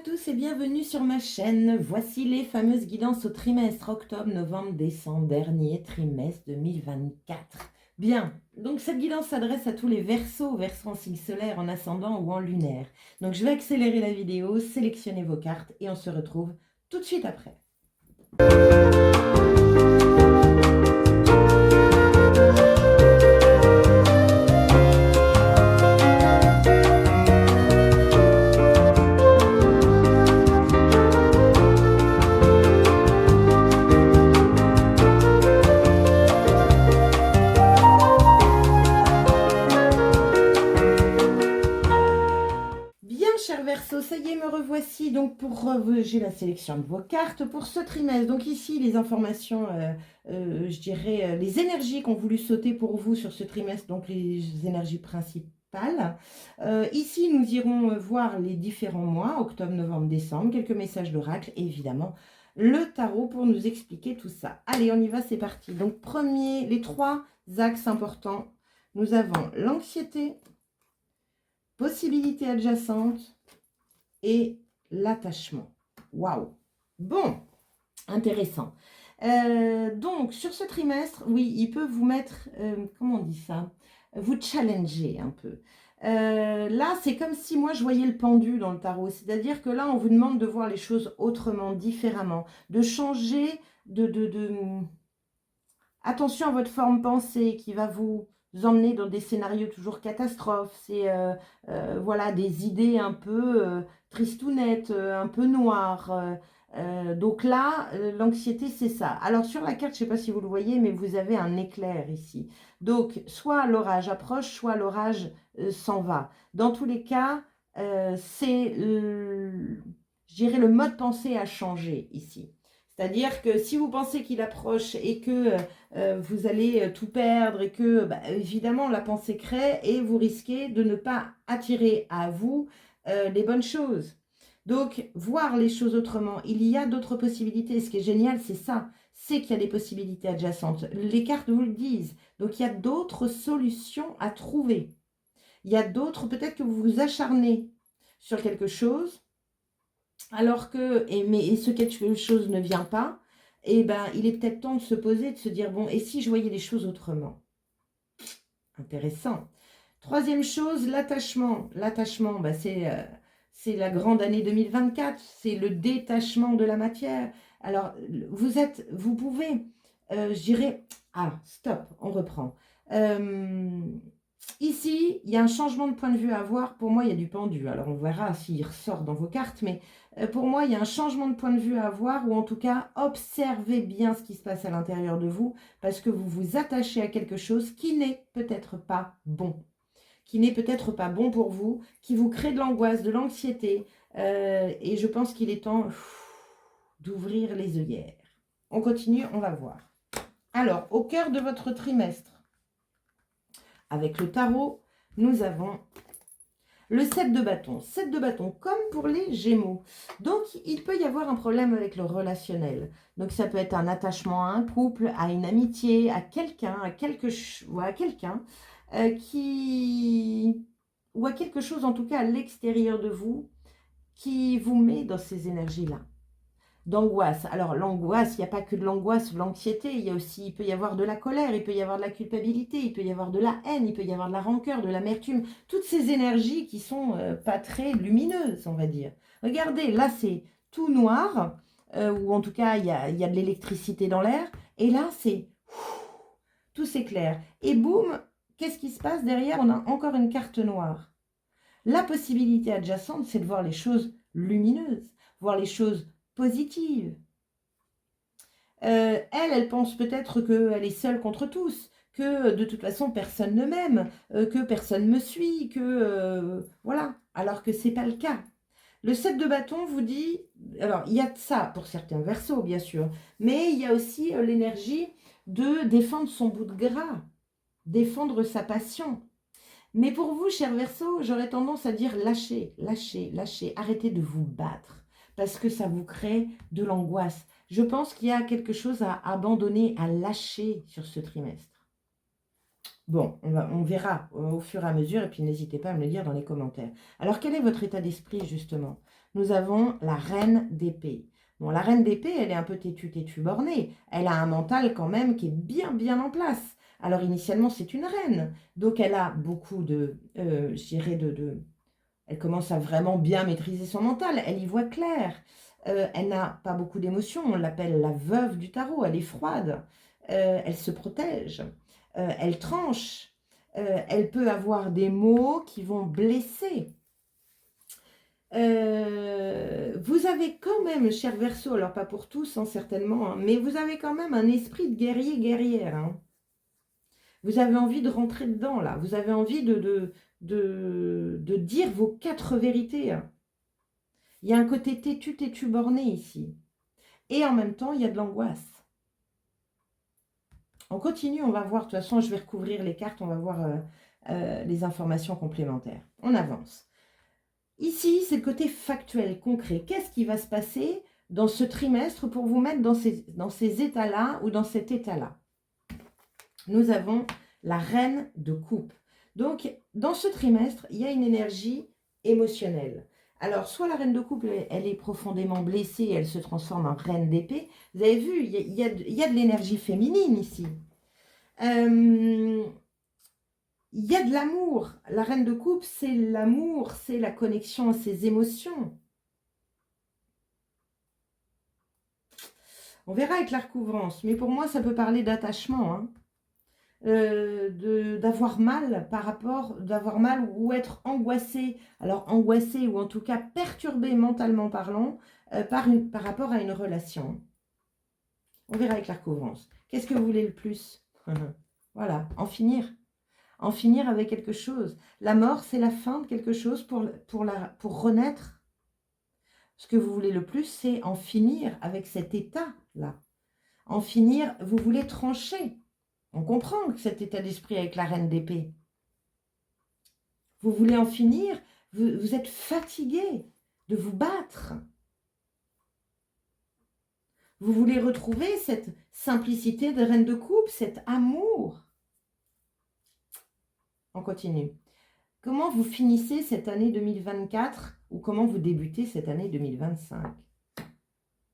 tous et bienvenue sur ma chaîne. Voici les fameuses guidances au trimestre octobre, novembre, décembre, dernier trimestre 2024. Bien, donc cette guidance s'adresse à tous les Verseaux en signe solaire, en ascendant ou en lunaire. Donc je vais accélérer la vidéo, sélectionner vos cartes et on se retrouve tout de suite après. Chers Verseaux, ça y est, me revoici donc pour j'ai la sélection de vos cartes pour ce trimestre. Donc ici, les informations, je dirais, les énergies qu'ont voulu sauter pour vous sur ce trimestre, donc les énergies principales. Ici, nous irons voir les différents mois, octobre, novembre, décembre, quelques messages d'oracle et évidemment le tarot pour nous expliquer tout ça. Allez, on y va, c'est parti. Donc les trois axes importants, nous avons l'anxiété, possibilité adjacente et l'attachement. Waouh! Bon, intéressant. Donc, sur ce trimestre, oui, il peut vous mettre, comment on dit ça? Vous challenger un peu. Là, c'est comme si moi, je voyais le pendu dans le tarot. C'est-à-dire que là, on vous demande de voir les choses autrement, différemment, de changer, attention à votre forme pensée qui va vous emmener dans des scénarios toujours catastrophes. C'est voilà, des idées un peu tristounettes, un peu noires. Donc là, l'anxiété, c'est ça. Alors sur la carte, je ne sais pas si vous le voyez, mais vous avez un éclair ici. Donc, soit l'orage approche, soit l'orage s'en va. Dans tous les cas, c'est, je dirais, le mode pensée a changé ici. C'est-à-dire que si vous pensez qu'il approche et que vous allez tout perdre et que, évidemment, la pensée crée et vous risquez de ne pas attirer à vous les bonnes choses. Donc, voir les choses autrement, il y a d'autres possibilités. Ce qui est génial, c'est ça, c'est qu'il y a des possibilités adjacentes. Les cartes vous le disent. Donc, il y a d'autres solutions à trouver. Il y a d'autres, peut-être que vous vous acharnez sur quelque chose, alors que, et ce quelque chose ne vient pas, et il est peut-être temps de se poser, de se dire, bon, et si je voyais les choses autrement? Intéressant. Troisième chose, l'attachement. L'attachement, c'est la grande année 2024, c'est le détachement de la matière. Alors, vous pouvez, je dirais, stop, on reprend. Ici, il y a un changement de point de vue à avoir. Pour moi, il y a du pendu. Alors, on verra s'il ressort dans vos cartes. Mais pour moi, il y a un changement de point de vue à avoir. Ou en tout cas, observez bien ce qui se passe à l'intérieur de vous. Parce que vous vous attachez à quelque chose qui n'est peut-être pas bon. Qui n'est peut-être pas bon pour vous. Qui vous crée de l'angoisse, de l'anxiété. Et je pense qu'il est temps d'ouvrir les œillères. On continue, on va voir. Alors, au cœur de votre trimestre, avec le tarot, nous avons le 7 de bâton. 7 de bâton, comme pour les Gémeaux. Donc, il peut y avoir un problème avec le relationnel. Donc, ça peut être un attachement à un couple, à une amitié, à quelqu'un, à quelque ou à quelque chose, en tout cas, à l'extérieur de vous, qui vous met dans ces énergies-là. D'angoisse. Alors l'angoisse, il n'y a pas que de l'angoisse, de l'anxiété, il peut y avoir de la colère, il peut y avoir de la culpabilité, il peut y avoir de la haine, il peut y avoir de la rancœur, de l'amertume, toutes ces énergies qui sont pas très lumineuses, on va dire. Regardez, là c'est tout noir, ou en tout cas il y a de l'électricité dans l'air, et là c'est tout s'éclaire. Et boum, qu'est-ce qui se passe derrière? On a encore une carte noire. La possibilité adjacente, c'est de voir les choses lumineuses, voir les choses positive. Elle pense peut-être qu'elle est seule contre tous, que de toute façon personne ne m'aime, que personne me suit, que voilà, alors que c'est pas le cas. Le 7 de bâton vous dit, alors il y a de ça pour certains Verseaux bien sûr, mais il y a aussi l'énergie de défendre son bout de gras, défendre sa passion. Mais pour vous, chers Verseaux, j'aurais tendance à dire lâchez, lâchez, lâchez, arrêtez de vous battre parce que ça vous crée de l'angoisse. Je pense qu'il y a quelque chose à abandonner, à lâcher sur ce trimestre. Bon, on verra au fur et à mesure, et puis n'hésitez pas à me le dire dans les commentaires. Alors, quel est votre état d'esprit, justement? nous avons la reine d'épée. Bon, la reine d'épée, elle est un peu têtue bornée. Elle a un mental quand même qui est bien en place. Alors initialement, c'est une reine. Donc elle a beaucoup je dirais, elle commence à vraiment bien maîtriser son mental. Elle y voit clair. Elle n'a pas beaucoup d'émotions. On l'appelle la veuve du tarot. Elle est froide. Elle se protège. Elle tranche. Elle peut avoir des mots qui vont blesser. Vous avez quand même, cher Verseau, alors pas pour tous, hein, certainement, hein, mais vous avez quand même un esprit de guerrière. Hein. Vous avez envie de rentrer dedans, là. Vous avez envie de dire vos 4 vérités. Hein. Il y a un côté têtu borné ici. Et en même temps, il y a de l'angoisse. On continue, on va voir. De toute façon, je vais recouvrir les cartes, on va voir les informations complémentaires. On avance. Ici, c'est le côté factuel, concret. Qu'est-ce qui va se passer dans ce trimestre pour vous mettre dans ces états-là ou dans cet état-là? Nous avons la reine de coupe. Donc, dans ce trimestre, il y a une énergie émotionnelle. Alors, soit la reine de coupe, elle est profondément blessée, elle se transforme en reine d'épée. Vous avez vu, il y a de l'énergie féminine ici. Il y a de l'amour. La reine de coupe, c'est l'amour, c'est la connexion à ses émotions. On verra avec la recouvrance, mais pour moi, ça peut parler d'attachement. Hein. D'avoir mal d'avoir mal ou être angoissé. Alors angoissé ou en tout cas perturbé mentalement parlant par rapport à une relation. On verra avec la recouvrance. Qu'est-ce que vous voulez le plus? Voilà, en finir. En finir avec quelque chose. La mort, c'est la fin de quelque chose pour renaître. Ce que vous voulez le plus, c'est en finir avec cet état-là. En finir, vous voulez trancher. On comprend que cet état d'esprit avec la reine d'épée. Vous voulez en finir, vous êtes fatigué de vous battre. Vous voulez retrouver cette simplicité de reine de coupe, cet amour. On continue. Comment vous finissez cette année 2024 ou comment vous débutez cette année 2025?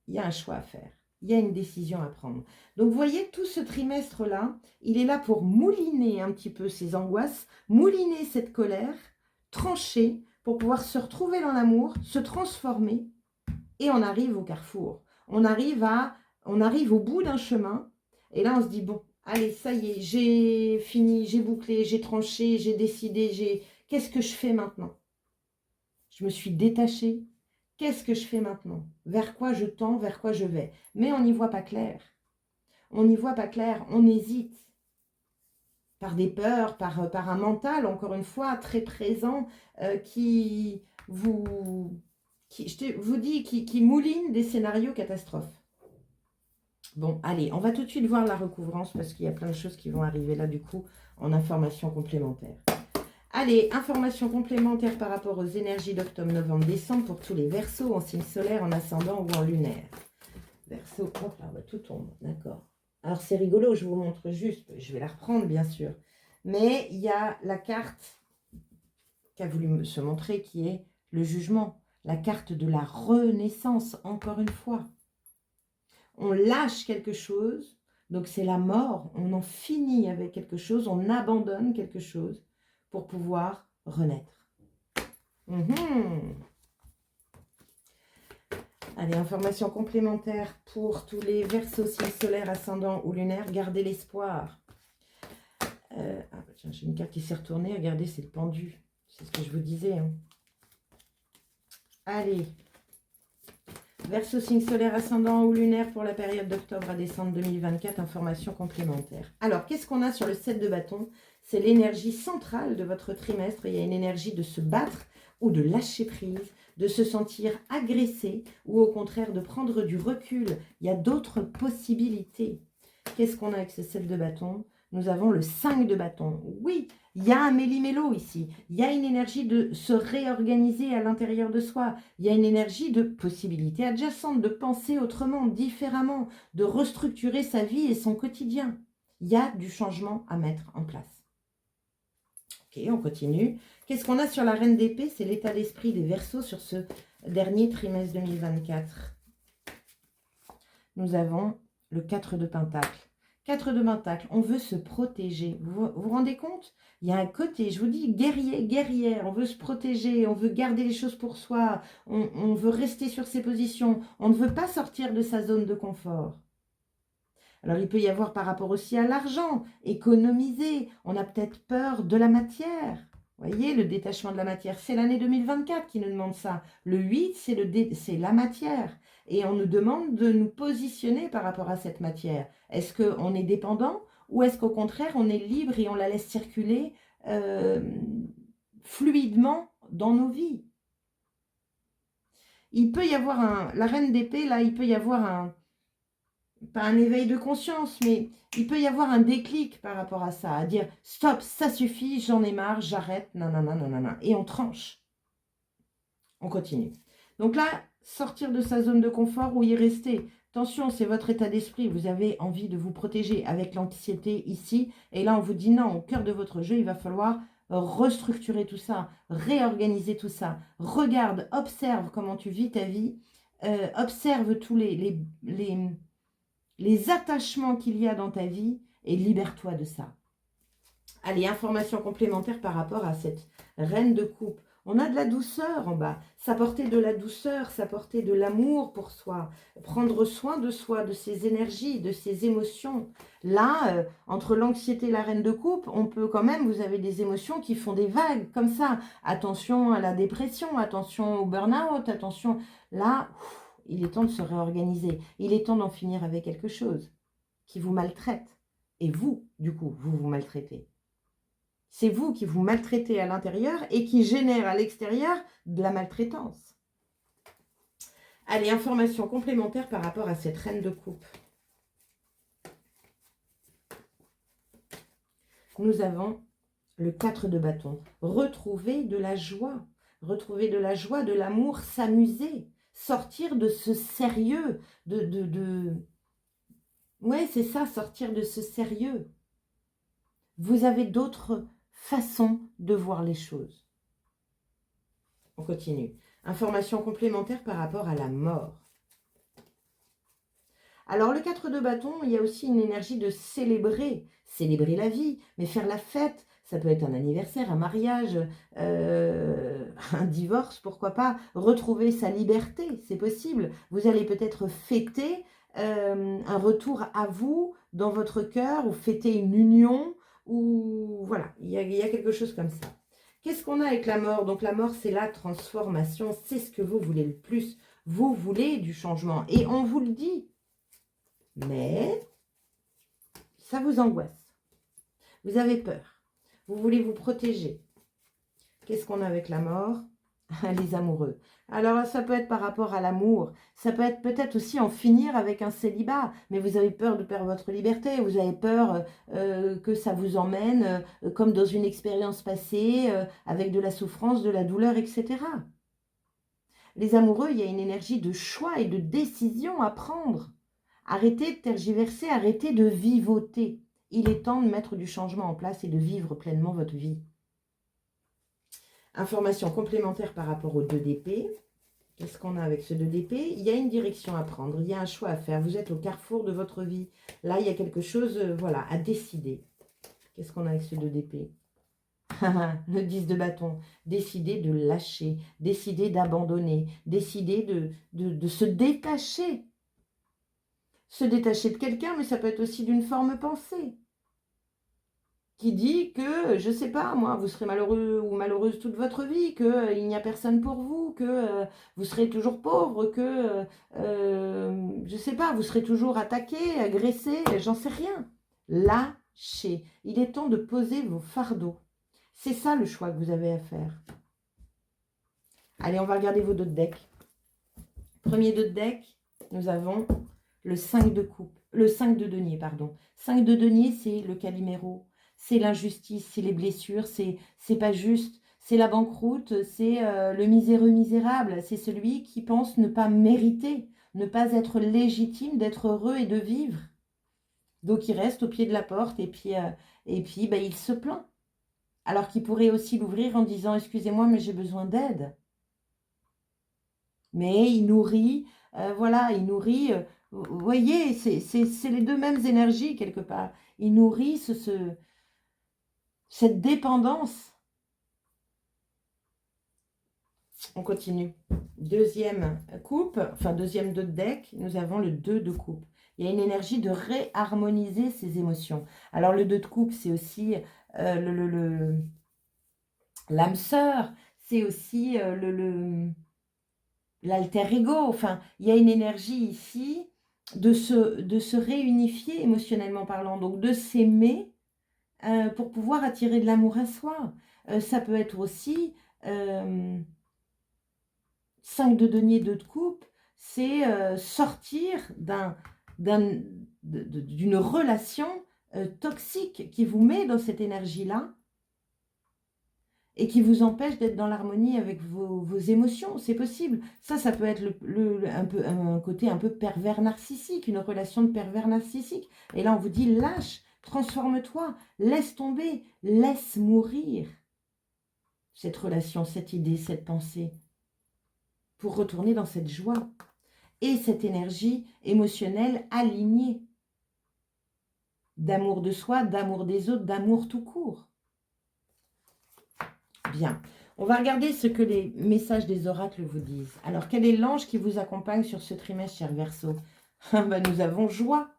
Il y a un choix à faire. Il y a une décision à prendre. Donc, vous voyez, tout ce trimestre-là, il est là pour mouliner un petit peu ces angoisses, mouliner cette colère, trancher pour pouvoir se retrouver dans l'amour, se transformer et on arrive au carrefour. On arrive au bout d'un chemin et là, on se dit, bon, allez, ça y est, j'ai fini, j'ai bouclé, j'ai tranché, j'ai décidé, qu'est-ce que je fais maintenant? Je me suis détachée. Qu'est-ce que je fais maintenant? Vers quoi je tends? Vers quoi je vais? Mais on n'y voit pas clair. On n'y voit pas clair. On hésite. Par des peurs, par un mental, encore une fois, très présent, qui vous mouline des scénarios catastrophes. Bon, allez, on va tout de suite voir la recouvrance parce qu'il y a plein de choses qui vont arriver là, du coup, en informations complémentaires. Allez, informations complémentaires par rapport aux énergies d'octobre, novembre, décembre pour tous les Verseaux en signe solaire, en ascendant ou en lunaire. Verseau, hop là, tout tombe, d'accord. Alors c'est rigolo, je vous montre juste, je vais la reprendre bien sûr. Mais il y a la carte qu'a voulu se montrer qui est le jugement, la carte de la renaissance, encore une fois. On lâche quelque chose, donc c'est la mort, on en finit avec quelque chose, on abandonne quelque chose pour pouvoir renaître. Allez, information complémentaire pour tous les Verseaux, signes solaires, ascendant ou lunaire, gardez l'espoir. J'ai une carte qui s'est retournée, regardez, c'est le pendu. C'est ce que je vous disais. Hein. Allez, Verseau, signe solaire, ascendant ou lunaire pour la période d'octobre à décembre 2024, information complémentaire. Alors, qu'est-ce qu'on a sur le 7 de bâton? C'est l'énergie centrale de votre trimestre. Il y a une énergie de se battre ou de lâcher prise, de se sentir agressé ou au contraire de prendre du recul. Il y a d'autres possibilités. Qu'est-ce qu'on a avec ce 7 de bâton? Nous avons le 5 de bâton. Oui, il y a un méli-mélo ici. Il y a une énergie de se réorganiser à l'intérieur de soi. Il y a une énergie de possibilités adjacentes, de penser autrement, différemment, de restructurer sa vie et son quotidien. Il y a du changement à mettre en place. Ok, on continue. Qu'est-ce qu'on a sur la reine d'épée? C'est l'état d'esprit des Verseaux sur ce dernier trimestre 2024. Nous avons le 4 de Pentacle. 4 de Pentacle, on veut se protéger. Vous rendez compte? Il y a un côté, je vous dis, guerrier, guerrière. On veut se protéger, on veut garder les choses pour soi. On veut rester sur ses positions. On ne veut pas sortir de sa zone de confort. Alors, il peut y avoir par rapport aussi à l'argent, économiser. On a peut-être peur de la matière. Vous voyez, le détachement de la matière, c'est l'année 2024 qui nous demande ça. Le 8, c'est la matière. Et on nous demande de nous positionner par rapport à cette matière. Est-ce qu'on est dépendant ou est-ce qu'au contraire, on est libre et on la laisse circuler fluidement dans nos vies? Il peut y avoir la reine d'épée, là, il peut y avoir pas un éveil de conscience, mais il peut y avoir un déclic par rapport à ça, à dire stop, ça suffit, j'en ai marre, j'arrête, nanana, nanana, et on tranche. On continue. Donc là, sortir de sa zone de confort ou y rester. Attention, c'est votre état d'esprit, vous avez envie de vous protéger avec l'anxiété ici, et là on vous dit non, au cœur de votre jeu, il va falloir restructurer tout ça, réorganiser tout ça. Regarde, observe comment tu vis ta vie, observe tous les attachements qu'il y a dans ta vie et libère-toi de ça. Allez, information complémentaire par rapport à cette reine de coupe. On a de la douceur en bas. S'apporter de la douceur, s'apporter de l'amour pour soi. Prendre soin de soi, de ses énergies, de ses émotions. Là, entre l'anxiété et la reine de coupe, on peut quand même, vous avez des émotions qui font des vagues comme ça. Attention à la dépression, attention au burn-out, attention. Là, il est temps de se réorganiser. Il est temps d'en finir avec quelque chose qui vous maltraite. Et vous, du coup, vous vous maltraitez. C'est vous qui vous maltraitez à l'intérieur et qui génère à l'extérieur de la maltraitance. Allez, information complémentaire par rapport à cette reine de coupe. Nous avons le 4 de bâton. Retrouver de la joie. Retrouver de la joie, de l'amour, s'amuser. Sortir de ce sérieux. Ouais, c'est ça, sortir de ce sérieux. Vous avez d'autres façons de voir les choses. On continue. Information complémentaire par rapport à la mort. Alors, le 4 de bâton, il y a aussi une énergie de célébrer. Célébrer la vie, mais faire la fête. Ça peut être un anniversaire, un mariage, un divorce, pourquoi pas. Retrouver sa liberté, c'est possible. Vous allez peut-être fêter un retour à vous dans votre cœur, ou fêter une union, ou voilà, il y a quelque chose comme ça. Qu'est-ce qu'on a avec la mort? Donc la mort, c'est la transformation, c'est ce que vous voulez le plus. Vous voulez du changement, et on vous le dit. Mais ça vous angoisse. Vous avez peur. Vous voulez vous protéger. Qu'est-ce qu'on a avec la mort? Les amoureux. Alors, ça peut être par rapport à l'amour. Ça peut être peut-être aussi en finir avec un célibat. Mais vous avez peur de perdre votre liberté. Vous avez peur que ça vous emmène comme dans une expérience passée, avec de la souffrance, de la douleur, etc. Les amoureux, il y a une énergie de choix et de décision à prendre. Arrêtez de tergiverser, arrêtez de vivoter. Il est temps de mettre du changement en place et de vivre pleinement votre vie. Information complémentaire par rapport au 2 d'épée. Qu'est-ce qu'on a avec ce 2 d'épée? Il y a une direction à prendre, il y a un choix à faire. Vous êtes au carrefour de votre vie. Là, il y a quelque chose voilà, à décider. Qu'est-ce qu'on a avec ce 2 d'épée? Le 10 de bâton. Décider de lâcher, décider d'abandonner, décider de se détacher. Se détacher de quelqu'un, mais ça peut être aussi d'une forme pensée qui dit que, je ne sais pas, moi, vous serez malheureux ou malheureuse toute votre vie, qu'il n'y a personne pour vous, que vous serez toujours pauvre, que, je ne sais pas, vous serez toujours attaqué, agressé, j'en sais rien. Lâchez. Il est temps de poser vos fardeaux. C'est ça le choix que vous avez à faire. Allez, on va regarder vos deux decks. Premier deux deck, nous avons le 5 de coupe, le 5 de denier, pardon. 5 de denier, c'est le Calimero, c'est l'injustice, c'est les blessures, c'est pas juste, c'est la banqueroute, c'est le miséreux misérable, c'est celui qui pense ne pas mériter, ne pas être légitime d'être heureux et de vivre. Donc il reste au pied de la porte et puis bah, il se plaint. Alors qu'il pourrait aussi l'ouvrir en disant « Excusez-moi, mais j'ai besoin d'aide ». mais il nourrit, voilà, il nourrit, vous voyez, c'est les deux mêmes énergies quelque part. Il nourrit cette dépendance. On continue. Deuxième coupe, enfin deuxième 2 de deck, nous avons le 2 de coupe. Il y a une énergie de réharmoniser ses émotions. Alors le 2 de coupe, c'est aussi l'âme sœur, c'est aussi l'alter ego. Enfin, il y a une énergie ici de se réunifier émotionnellement parlant, donc de s'aimer pour pouvoir attirer de l'amour à soi. Ça peut être aussi 5 de denier, 2 de coupe, c'est sortir d'une relation toxique qui vous met dans cette énergie-là et qui vous empêche d'être dans l'harmonie avec vos émotions. C'est possible. Ça peut être un côté un peu pervers narcissique, une relation de pervers narcissique. Et là, on vous dit, lâche, transforme-toi, laisse tomber, laisse mourir cette relation, cette idée, cette pensée, pour retourner dans cette joie et cette énergie émotionnelle alignée d'amour de soi, d'amour des autres, d'amour tout court. Bien, on va regarder ce que les messages des oracles vous disent. Alors, quel est l'ange qui vous accompagne sur ce trimestre, cher Verseau? Nous avons joie.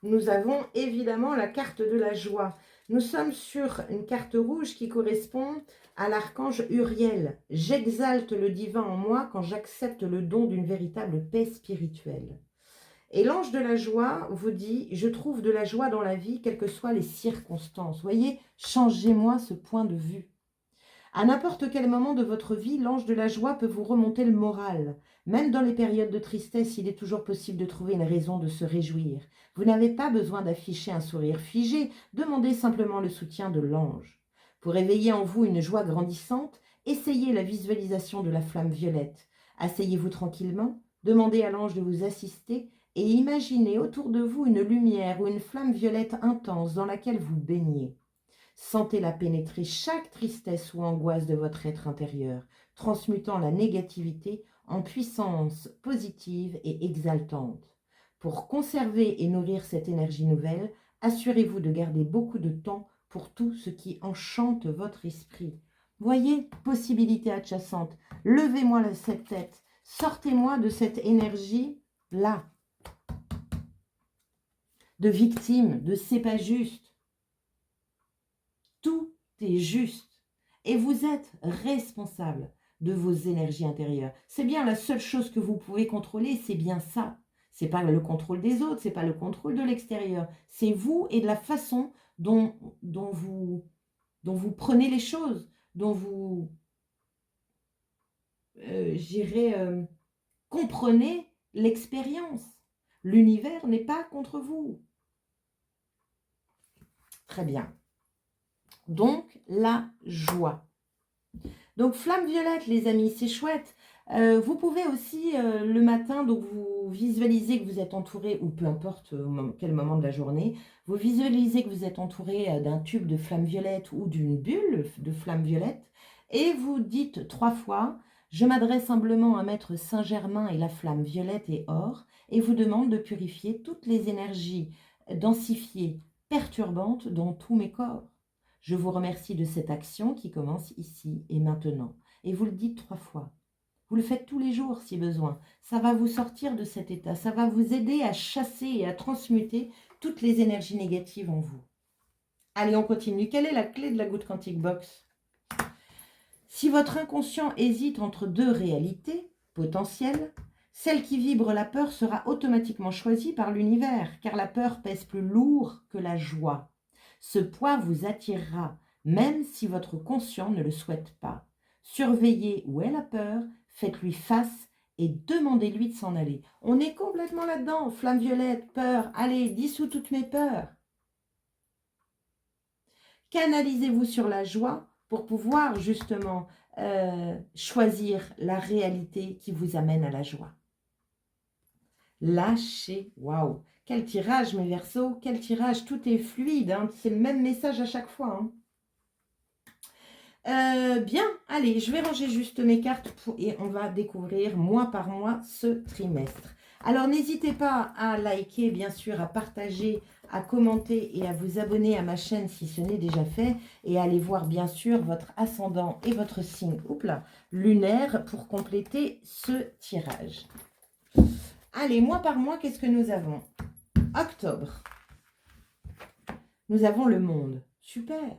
Nous avons évidemment la carte de la joie. Nous sommes sur une carte rouge qui correspond à l'archange Uriel. J'exalte le divin en moi quand j'accepte le don d'une véritable paix spirituelle. Et l'ange de la joie vous dit, je trouve de la joie dans la vie, quelles que soient les circonstances. Voyez, changez-moi ce point de vue. À n'importe quel moment de votre vie, l'ange de la joie peut vous remonter le moral. Même dans les périodes de tristesse, il est toujours possible de trouver une raison de se réjouir. Vous n'avez pas besoin d'afficher un sourire figé, demandez simplement le soutien de l'ange. Pour éveiller en vous une joie grandissante, essayez la visualisation de la flamme violette. Asseyez-vous tranquillement, demandez à l'ange de vous assister et imaginez autour de vous une lumière ou une flamme violette intense dans laquelle vous baignez. Sentez-la pénétrer chaque tristesse ou angoisse de votre être intérieur, transmutant la négativité en puissance positive et exaltante. Pour conserver et nourrir cette énergie nouvelle, assurez-vous de garder beaucoup de temps pour tout ce qui enchante votre esprit. Voyez, possibilité adjacente, levez-moi cette tête, sortez-moi de cette énergie-là, de victime, de c'est pas juste. Tout est juste et vous êtes responsable de vos énergies intérieures. C'est bien la seule chose que vous pouvez contrôler, c'est bien ça. C'est pas le contrôle des autres, c'est pas le contrôle de l'extérieur. C'est vous et de la façon dont vous prenez les choses, dont vous, comprenez l'expérience. L'univers n'est pas contre vous. Très bien. Donc, la joie. Donc, flamme violette, les amis, c'est chouette. Vous pouvez aussi, le matin, donc vous visualisez que vous êtes entouré, ou peu importe quel moment de la journée, vous visualisez que vous êtes entouré d'un tube de flamme violette ou d'une bulle de flamme violette, et vous dites 3 fois, je m'adresse humblement à Maître Saint-Germain et la flamme violette et or, et vous demande de purifier toutes les énergies densifiées, perturbantes dans tous mes corps. Je vous remercie de cette action qui commence ici et maintenant. Et vous le dites 3 fois. Vous le faites tous les jours si besoin. Ça va vous sortir de cet état. Ça va vous aider à chasser et à transmuter toutes les énergies négatives en vous. Allez, on continue. Quelle est la clé de la Good Quantic Box? Si votre inconscient hésite entre 2 réalités potentielles, celle qui vibre la peur sera automatiquement choisie par l'univers, car la peur pèse plus lourd que la joie. Ce poids vous attirera, même si votre conscient ne le souhaite pas. Surveillez où est la peur, faites-lui face et demandez-lui de s'en aller. On est complètement là-dedans, flamme violette, peur, allez, dissous toutes mes peurs. Canalisez-vous sur la joie pour pouvoir justement choisir la réalité qui vous amène à la joie. Lâchez, waouh! Quel tirage, mes Verseaux, quel tirage, tout est fluide, hein. C'est le même message à chaque fois. Bien, allez, je vais ranger juste mes cartes et on va découvrir mois par mois ce trimestre. Alors, n'hésitez pas à liker, bien sûr, à partager, à commenter et à vous abonner à ma chaîne si ce n'est déjà fait. Et à aller voir, bien sûr, votre ascendant et votre signe lunaire pour compléter ce tirage. Allez, mois par mois, qu'est-ce que nous avons? Octobre. Nous avons le monde. Super.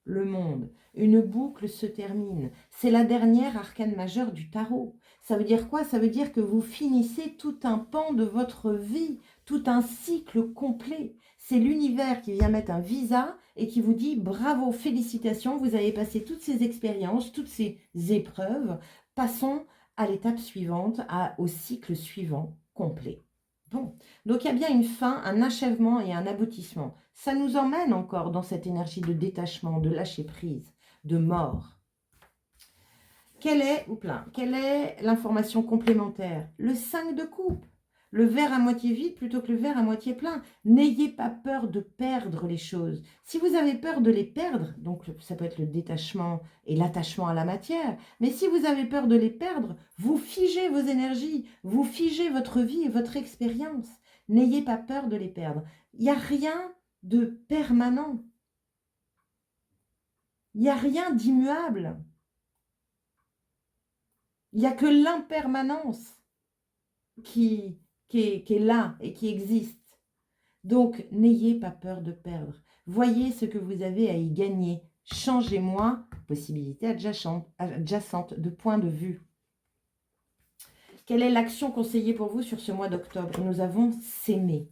Le monde. Une boucle se termine. C'est la dernière arcane majeure du tarot. Ça veut dire quoi? Ça veut dire que vous finissez tout un pan de votre vie, tout un cycle complet. C'est l'univers qui vient mettre un visa et qui vous dit bravo, félicitations, vous avez passé toutes ces expériences, toutes ces épreuves. Passons à l'étape suivante, au cycle suivant complet. Bon, donc il y a bien une fin, un achèvement et un aboutissement. Ça nous emmène encore dans cette énergie de détachement, de lâcher prise, de mort. Quelle est l'information complémentaire? Le 5 de coupe. Le verre à moitié vide plutôt que le verre à moitié plein. N'ayez pas peur de perdre les choses. Si vous avez peur de les perdre, donc ça peut être le détachement et l'attachement à la matière, mais si vous avez peur de les perdre, vous figez vos énergies, vous figez votre vie et votre expérience. N'ayez pas peur de les perdre. Il n'y a rien de permanent. Il n'y a rien d'immuable. Il n'y a que l'impermanence qui est là et qui existe. Donc, n'ayez pas peur de perdre. Voyez ce que vous avez à y gagner. Changez-moi, possibilité adjacente de point de vue. Quelle est l'action conseillée pour vous sur ce mois d'octobre? Nous avons s'aimer.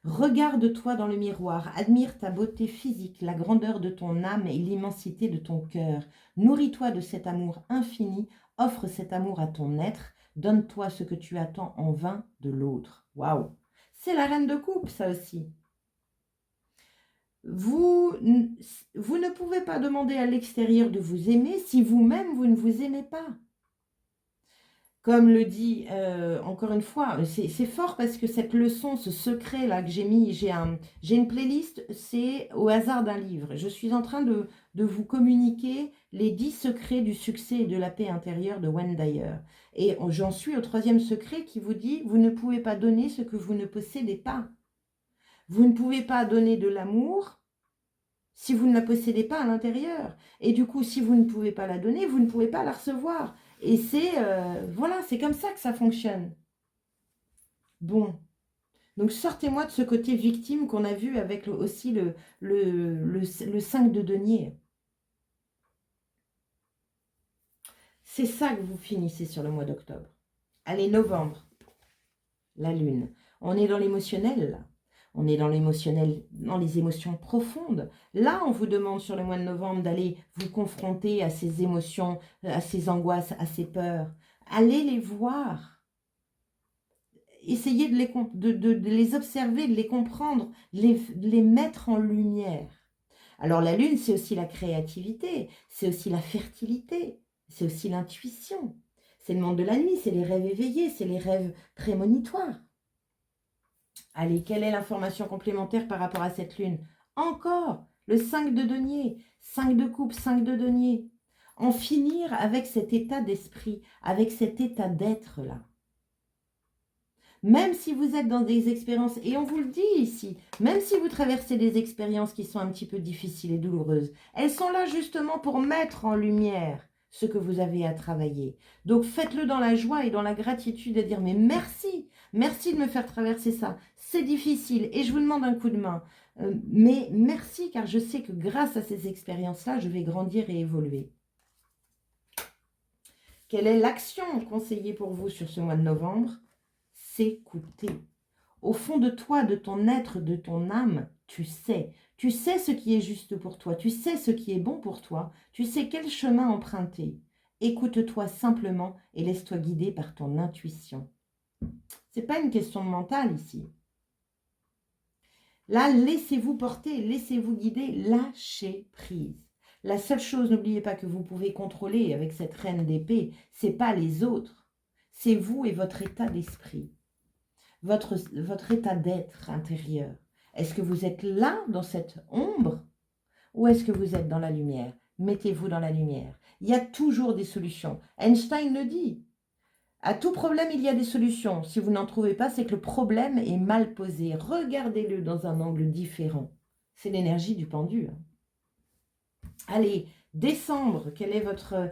Regarde-toi dans le miroir, admire ta beauté physique, la grandeur de ton âme et l'immensité de ton cœur. Nourris-toi de cet amour infini, offre cet amour à ton être, donne-toi ce que tu attends en vain de l'autre. Waouh! C'est la reine de coupe, ça aussi. Vous ne pouvez pas demander à l'extérieur de vous aimer si vous-même, vous ne vous aimez pas. Comme le dit, encore une fois, c'est fort parce que cette leçon, ce secret-là que j'ai mis, j'ai une playlist, c'est au hasard d'un livre. Je suis en train de vous communiquer les 10 secrets du succès et de la paix intérieure de Wayne Dyer. Et j'en suis au 3e secret qui vous dit, vous ne pouvez pas donner ce que vous ne possédez pas. Vous ne pouvez pas donner de l'amour si vous ne la possédez pas à l'intérieur. Et du coup, si vous ne pouvez pas la donner, vous ne pouvez pas la recevoir. Et c'est, voilà, c'est comme ça que ça fonctionne. Bon. Donc, sortez-moi de ce côté victime qu'on a vu avec aussi le 5 de denier. C'est ça que vous finissez sur le mois d'octobre. Allez, novembre. La lune. On est dans l'émotionnel, là. On est dans l'émotionnel, dans les émotions profondes. Là, on vous demande sur le mois de novembre d'aller vous confronter à ces émotions, à ces angoisses, à ces peurs. Allez les voir. Essayez de les observer, de les comprendre, de les mettre en lumière. Alors la lune, c'est aussi la créativité, c'est aussi la fertilité, c'est aussi l'intuition. C'est le monde de la nuit, c'est les rêves éveillés, c'est les rêves prémonitoires. Allez, quelle est l'information complémentaire par rapport à cette lune? Encore, le 5 de denier, 5 de coupe, 5 de denier. En finir avec cet état d'esprit, avec cet état d'être-là. Même si vous êtes dans des expériences, et on vous le dit ici, même si vous traversez des expériences qui sont un petit peu difficiles et douloureuses, elles sont là justement pour mettre en lumière ce que vous avez à travailler. Donc faites-le dans la joie et dans la gratitude et dire mais merci, merci de me faire traverser ça. C'est difficile et je vous demande un coup de main. Mais merci car je sais que grâce à ces expériences-là, je vais grandir et évoluer. Quelle est l'action conseillée pour vous sur ce mois de novembre? S'écouter. Au fond de toi, de ton être, de ton âme, tu sais ce qui est juste pour toi, tu sais ce qui est bon pour toi, tu sais quel chemin emprunter. Écoute-toi simplement et laisse-toi guider par ton intuition. Ce n'est pas une question de mental ici. Là, laissez-vous porter, laissez-vous guider, lâchez prise. La seule chose, n'oubliez pas que vous pouvez contrôler avec cette reine d'épée, ce n'est pas les autres, c'est vous et votre état d'esprit. Votre état d'être intérieur. Est-ce que vous êtes là, dans cette ombre, ou est-ce que vous êtes dans la lumière? mettez-vous dans la lumière. Il y a toujours des solutions. Einstein le dit. À tout problème, il y a des solutions. Si vous n'en trouvez pas, c'est que le problème est mal posé. Regardez-le dans un angle différent. C'est l'énergie du pendu. Allez, décembre, quelle est votre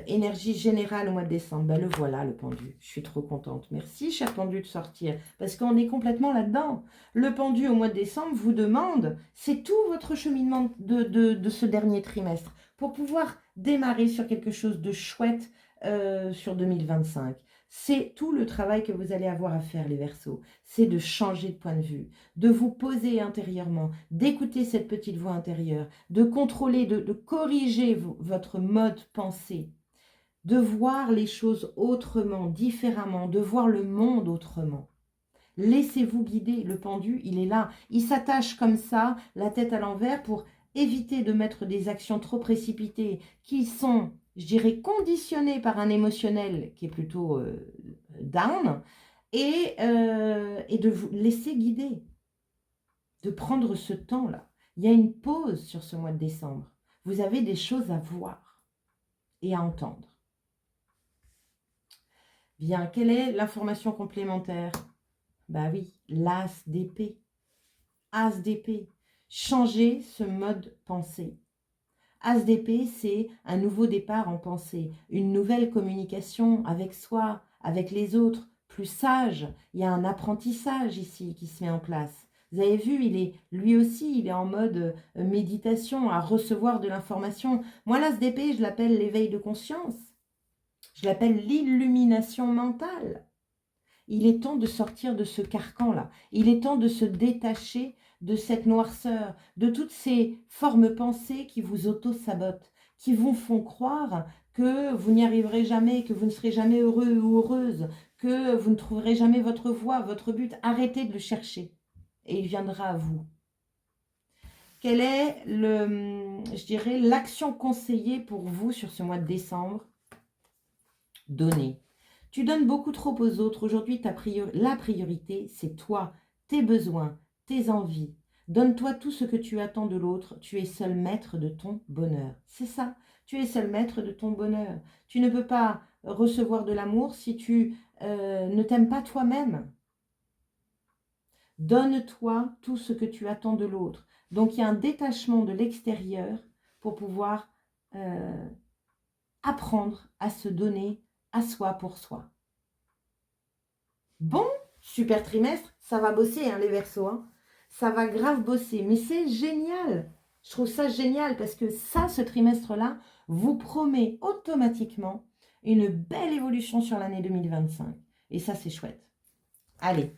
énergie générale au mois de décembre? Ben, le voilà, le pendu. Je suis trop contente. Merci, cher pendu, de sortir. Parce qu'on est complètement là-dedans. Le pendu au mois de décembre vous demande, c'est tout votre cheminement de ce dernier trimestre, pour pouvoir démarrer sur quelque chose de chouette sur 2025. C'est tout le travail que vous allez avoir à faire, les Verseaux. C'est de changer de point de vue, de vous poser intérieurement, d'écouter cette petite voix intérieure, de contrôler, de corriger votre mode pensée, de voir les choses autrement, différemment, de voir le monde autrement. Laissez-vous guider. Le pendu, il est là. Il s'attache comme ça, la tête à l'envers, pour éviter de mettre des actions trop précipitées qui sont, je dirais, conditionnées par un émotionnel qui est plutôt down, et de vous laisser guider, de prendre ce temps-là. Il y a une pause sur ce mois de décembre. Vous avez des choses à voir et à entendre. Bien, quelle est l'information complémentaire? Bah oui, l'as d'épée. As d'épée. Changez ce mode pensée. As d'épée, c'est un nouveau départ en pensée, une nouvelle communication avec soi, avec les autres, plus sage. Il y a un apprentissage ici qui se met en place. Vous avez vu, lui aussi, il est en mode méditation, à recevoir de l'information. Moi, l'as d'épée, je l'appelle l'éveil de conscience. Je l'appelle l'illumination mentale. Il est temps de sortir de ce carcan-là. Il est temps de se détacher de cette noirceur, de toutes ces formes pensées qui vous auto-sabotent, qui vous font croire que vous n'y arriverez jamais, que vous ne serez jamais heureux ou heureuse, que vous ne trouverez jamais votre voie, votre but. Arrêtez de le chercher et il viendra à vous. Quelle est, je dirais, l'action conseillée pour vous sur ce mois de décembre? Donnez. Tu donnes beaucoup trop aux autres. Aujourd'hui, la priorité, c'est toi, tes besoins, tes envies. Donne-toi tout ce que tu attends de l'autre. Tu es seul maître de ton bonheur. C'est ça. Tu es seul maître de ton bonheur. Tu ne peux pas recevoir de l'amour si tu ne t'aimes pas toi-même. Donne-toi tout ce que tu attends de l'autre. Donc, il y a un détachement de l'extérieur pour pouvoir apprendre à se donner à soi pour soi. Bon, super trimestre, ça va bosser hein, les Verseaux, hein. Ça va grave bosser, mais c'est génial. Je trouve ça génial parce que ça, ce trimestre-là, vous promet automatiquement une belle évolution sur l'année 2025. Et ça, c'est chouette. Allez,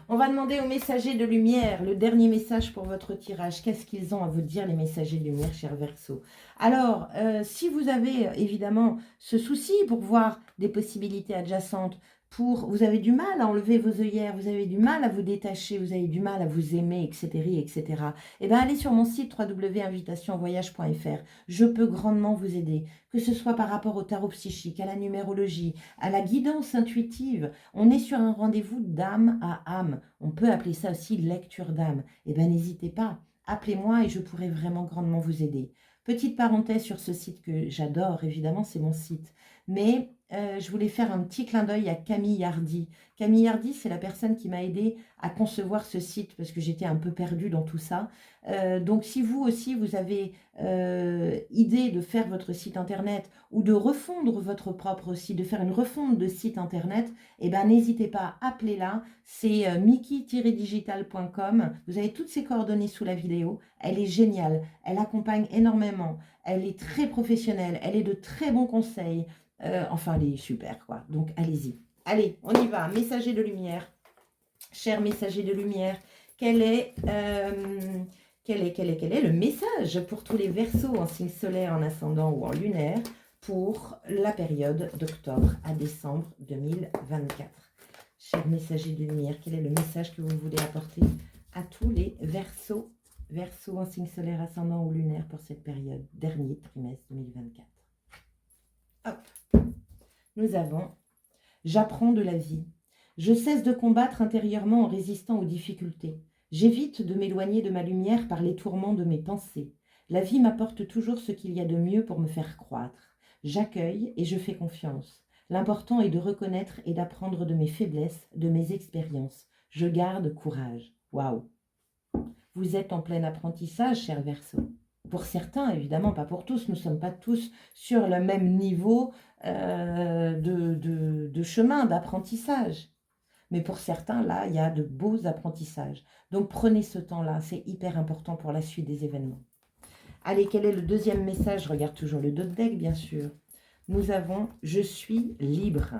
on va demander aux messagers de lumière le dernier message pour votre tirage. Qu'est-ce qu'ils ont à vous dire, les messagers de lumière, chers Verseaux? Alors, si vous avez évidemment ce souci pour voir des possibilités adjacentes, vous avez du mal à enlever vos œillères, vous avez du mal à vous détacher, vous avez du mal à vous aimer, etc., eh bien, allez sur mon site www.invitationvoyage.fr. Je peux grandement vous aider, que ce soit par rapport au tarot psychique, à la numérologie, à la guidance intuitive. On est sur un rendez-vous d'âme à âme. On peut appeler ça aussi lecture d'âme. Eh bien, n'hésitez pas, appelez-moi et je pourrai vraiment grandement vous aider. Petite parenthèse sur ce site que j'adore, évidemment, c'est mon site. Mais je voulais faire un petit clin d'œil à Camille Hardy. Camille Hardy, c'est la personne qui m'a aidé à concevoir ce site parce que j'étais un peu perdue dans tout ça. Donc, si vous aussi, vous avez idée de faire votre site internet ou de refondre votre propre site, de faire une refonte de site internet, eh ben, n'hésitez pas, appelez-la. C'est miki-digital.com. Vous avez toutes ses coordonnées sous la vidéo. Elle est géniale. Elle accompagne énormément. Elle est très professionnelle. Elle est de très bons conseils. Enfin, elle est super, quoi. Donc, allez-y. Allez, on y va. Messager de lumière. Cher messager de lumière, quel est le message pour tous les Verseaux en signe solaire, en ascendant ou en lunaire pour la période d'octobre à décembre 2024? Cher messager de lumière, quel est le message que vous voulez apporter à tous les Verseaux en signe solaire, ascendant ou lunaire pour cette période, dernier trimestre 2024? Hop, nous avons « J'apprends de la vie. Je cesse de combattre intérieurement en résistant aux difficultés. J'évite de m'éloigner de ma lumière par les tourments de mes pensées. La vie m'apporte toujours ce qu'il y a de mieux pour me faire croître. J'accueille et je fais confiance. L'important est de reconnaître et d'apprendre de mes faiblesses, de mes expériences. Je garde courage. Waouh! Vous êtes en plein apprentissage, cher Verseau. Pour certains, évidemment, pas pour tous. Nous ne sommes pas tous sur le même niveau de chemin, d'apprentissage. Mais pour certains, là, il y a de beaux apprentissages. Donc prenez ce temps-là, c'est hyper important pour la suite des événements. Allez, quel est le deuxième message? Je regarde toujours le dos de deck, bien sûr. Nous avons « Je suis libre ».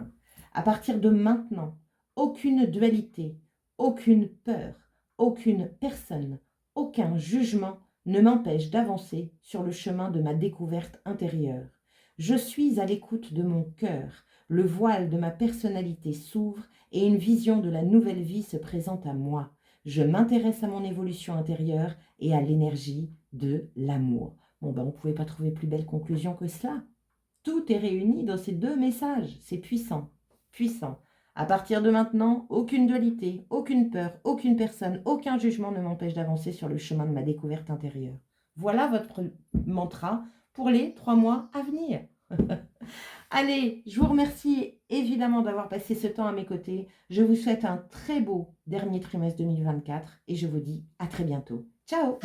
À partir de maintenant, aucune dualité, aucune peur, aucune personne, aucun jugement ne m'empêche d'avancer sur le chemin de ma découverte intérieure. Je suis à l'écoute de mon cœur. Le voile de ma personnalité s'ouvre et une vision de la nouvelle vie se présente à moi. Je m'intéresse à mon évolution intérieure et à l'énergie de l'amour. Bon, ben, on ne pouvait pas trouver plus belle conclusion que cela. Tout est réuni dans ces deux messages. C'est puissant, puissant. À partir de maintenant, aucune dualité, aucune peur, aucune personne, aucun jugement ne m'empêche d'avancer sur le chemin de ma découverte intérieure. Voilà votre mantra pour les 3 mois à venir. Allez, je vous remercie évidemment d'avoir passé ce temps à mes côtés. Je vous souhaite un très beau dernier trimestre 2024 et je vous dis à très bientôt. Ciao!